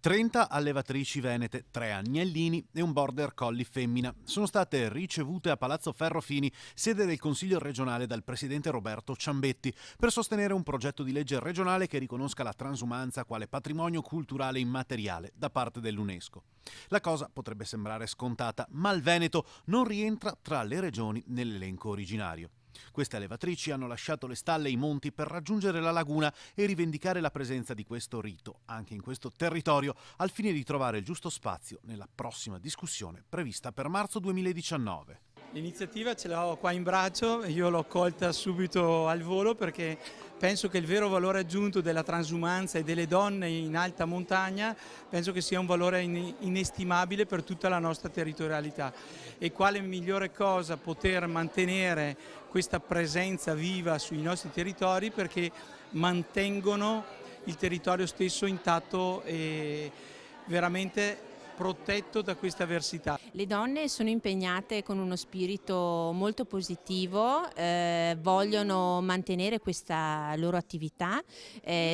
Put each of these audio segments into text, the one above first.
30 allevatrici venete, 3 agnellini e un border collie femmina sono state ricevute a Palazzo Ferrofini, sede del Consiglio regionale, dal presidente Roberto Ciambetti, per sostenere un progetto di legge regionale che riconosca la transumanza quale patrimonio culturale immateriale da parte dell'UNESCO. La cosa potrebbe sembrare scontata, ma il Veneto non rientra tra le regioni nell'elenco originario. Queste allevatrici hanno lasciato le stalle e i monti per raggiungere la laguna e rivendicare la presenza di questo rito anche in questo territorio, al fine di trovare il giusto spazio nella prossima discussione prevista per marzo 2019. L'iniziativa ce l'ho qua in braccio e io l'ho colta subito al volo, perché penso che il vero valore aggiunto della transumanza e delle donne in alta montagna penso che sia un valore inestimabile per tutta la nostra territorialità. E quale migliore cosa poter mantenere questa presenza viva sui nostri territori, perché mantengono il territorio stesso intatto e veramente protetto da questa avversità. Le donne sono impegnate con uno spirito molto positivo, vogliono mantenere questa loro attività,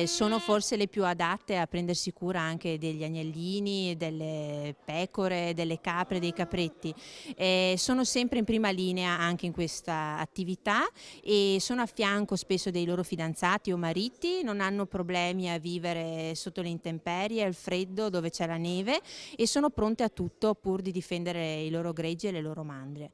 sono forse le più adatte a prendersi cura anche degli agnellini, delle pecore, delle capre, dei capretti. Sono sempre in prima linea anche in questa attività e sono a fianco spesso dei loro fidanzati o mariti, non hanno problemi a vivere sotto le intemperie, al freddo, dove c'è la neve, e sono pronte a tutto pur di difendere i loro greggi e le loro mandrie.